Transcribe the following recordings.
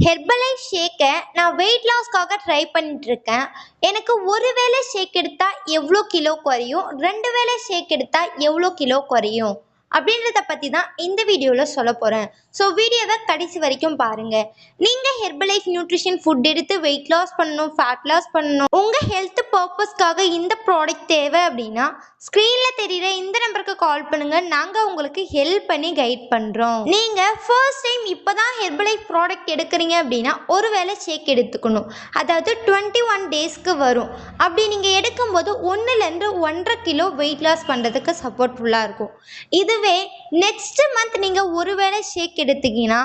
Herbalife ஷேக்கை நான் wait லாஸ்க்காக try பண்ணிட்டு இருக்கேன். எனக்கு ஒரு வேளை ஷேக் எடுத்தா எவ்வளோ கிலோ குறையும், 2 வேளை ஷேக் எடுத்தா எவ்வளோ கிலோ குறையும் அப்படின்றத பற்றி தான் இந்த வீடியோவில் சொல்ல போகிறேன். ஸோ வீடியோவை கடைசி வரைக்கும் பாருங்கள். நீங்கள் ஹெர்பலைஃப் நியூட்ரிஷன் ஃபுட் எடுத்து வெயிட் லாஸ் பண்ணணும், ஃபேட் லாஸ் பண்ணணும், உங்கள் ஹெல்த் பர்பஸ்க்காக இந்த ப்ராடக்ட் தேவை அப்படின்னா ஸ்க்ரீனில் தெரிகிற இந்த நம்பருக்கு கால் பண்ணுங்கள். நாங்கள் உங்களுக்கு ஹெல்ப் பண்ணி கைட் பண்ணுறோம். நீங்கள் ஃபர்ஸ்ட் டைம் இப்போ தான் ஹெர்பலைஃப் ப்ராடக்ட் எடுக்கிறீங்க அப்படின்னா ஒரு வேளை ஷேக் எடுத்துக்கணும். அதாவது 21 டேஸ்க்கு வரும். அப்படி நீங்கள் எடுக்கும்போது 1லேருந்து 1.5 கிலோ வெயிட் லாஸ் பண்ணுறதுக்கு சப்போர்ட்ஃபுல்லாக இருக்கும். இதுவே நெக்ஸ்ட் மந்த் நீங்கள் ஒரு வேளை ஷேக் எடுத்தீங்கன்னா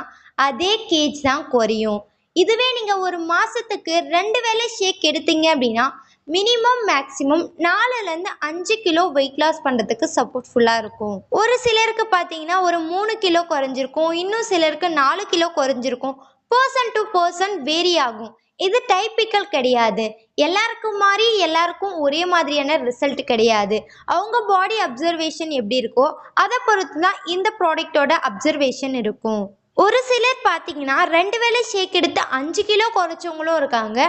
அதே கேஜ் தான் குறையும். இதுவே நீங்கள் ஒரு மாதத்துக்கு 2 வேளை ஷேக் எடுத்தீங்க அப்படின்னா மினிமம் மேக்ஸிமம் 4லேருந்து 5 கிலோ வெயிட் லாஸ் பண்ணுறதுக்கு சப்போர்ட்ஃபுல்லாக இருக்கும். ஒரு சிலருக்கு பார்த்தீங்கன்னா ஒரு 3 கிலோ குறைஞ்சிருக்கும், இன்னும் சிலருக்கு 4 கிலோ குறைஞ்சிருக்கும். பர்சன் டு பர்சன் வேரி ஆகும். இது டைப்பிக்கல் கிடையாது. எல்லாருக்கும் மாதிரி எல்லாருக்கும் ஒரே மாதிரியான ரிசல்ட் கிடையாது. அவங்க பாடி அப்சர்வேஷன் எப்படி இருக்கோ அதை பொறுத்து தான் இந்த ப்ராடக்டோட அப்சர்வேஷன் இருக்கும். ஒரு சிலர் பார்த்தீங்கன்னா 2 வேளை ஷேக் எடுத்து 5 கிலோ குறைச்சவங்களும் இருக்காங்க.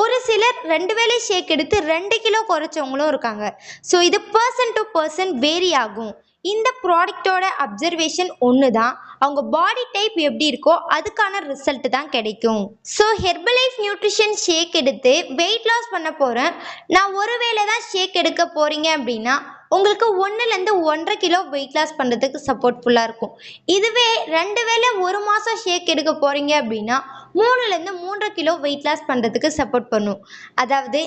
ஒரு சிலர் 2 வேளை ஷேக் எடுத்து 2 கிலோ குறைச்சவங்களும் இருக்காங்க. ஸோ இது பர்சன் டு பர்சன் வேரி ஆகும். இந்த ப்ராடக்டோட அப்சர்வேஷன் ஒன்று தான். அவங்க பாடி டைப் எப்படி இருக்கோ அதுக்கான ரிசல்ட் தான் கிடைக்கும். ஸோ ஹெர்பலைஃப் நியூட்ரிஷன் ஷேக் எடுத்து வெயிட் லாஸ் பண்ண போகிறேன், நான் ஒரு வேளை தான் ஷேக் எடுக்க போகிறீங்க அப்படின்னா உங்களுக்கு 1லேருந்து 1.5 கிலோ வெயிட் லாஸ் பண்ணுறதுக்கு சப்போர்ட்ஃபுல்லாக இருக்கும். இதுவே 2 வேளை ஒரு மாதம் ஷேக் எடுக்க போகிறீங்க அப்படின்னா 3லேருந்து 3.5 கிலோ வெயிட் லாஸ் பண்ணுறதுக்கு சப்போர்ட் பண்ணும். அதாவது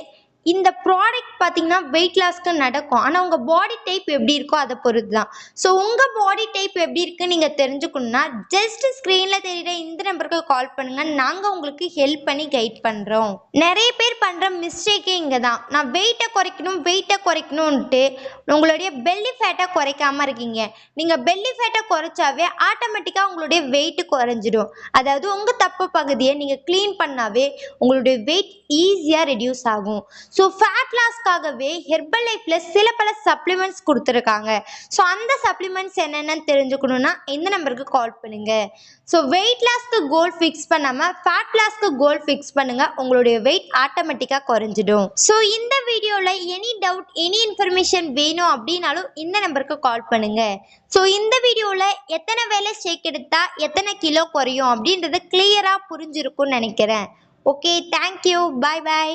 இந்த ப்ராடக்ட் பார்த்தீங்கன்னா வெயிட் லாஸ்க்கு நடக்கும். ஆனால் உங்கள் பாடி டைப் எப்படி இருக்கோ அதை பொறுத்து தான். ஸோ உங்கள் பாடி டைப் எப்படி இருக்குன்னு நீங்கள் தெரிஞ்சுக்கணுன்னா ஜஸ்ட் ஸ்க்ரீனில் தெரிகிற இந்த நம்பருக்கு கால் பண்ணுங்கள். நாங்கள் உங்களுக்கு ஹெல்ப் பண்ணி கைட் பண்ணுறோம். நிறைய பேர் பண்ணுற மிஸ்டேக்கே இங்கே தான். நான் வெயிட்டை குறைக்கணும்ன்ட்டு உங்களுடைய பெல்லி ஃபேட்டை குறைக்காமல் இருக்கீங்க. நீங்கள் பெல்லி ஃபேட்டை குறைச்சாவே ஆட்டோமேட்டிக்காக உங்களுடைய வெயிட்டு குறைஞ்சிடும். அதாவது உங்கள் தப்பு பகுதியை நீங்கள் க்ளீன் பண்ணாவே உங்களுடைய வெயிட் ஈஸியாக ரெடியூஸ் ஆகும். ஸோ ஃபேட் லாஸ்க்காகவே ஹெர்பலைஃப்ல சில பல சப்ளிமெண்ட்ஸ் கொடுத்துருக்காங்க. ஸோ அந்த சப்ளிமெண்ட்ஸ் என்னென்னு தெரிஞ்சுக்கணுன்னா இந்த நம்பருக்கு கால் பண்ணுங்கள். ஸோ வெயிட் லாஸ்க்கு கோல் ஃபிக்ஸ் பண்ணாமல் ஃபேட் லாஸ்க்கு கோல் ஃபிக்ஸ் பண்ணுங்கள். உங்களுடைய வெயிட் ஆட்டோமேட்டிக்காக குறைஞ்சிடும். ஸோ இந்த வீடியோவில் எனி டவுட் எனி இன்ஃபர்மேஷன் வேணும் அப்படின்னாலும் இந்த நம்பருக்கு கால் பண்ணுங்கள். ஸோ இந்த வீடியோவில் எத்தனை வேளை ஷேக் எடுத்தால் எத்தனை கிலோ குறையும் அப்படின்றது கிளியராக புரிஞ்சிருக்கும்னு நினைக்கிறேன். ஓகே, தேங்க்யூ, பாய் பாய்.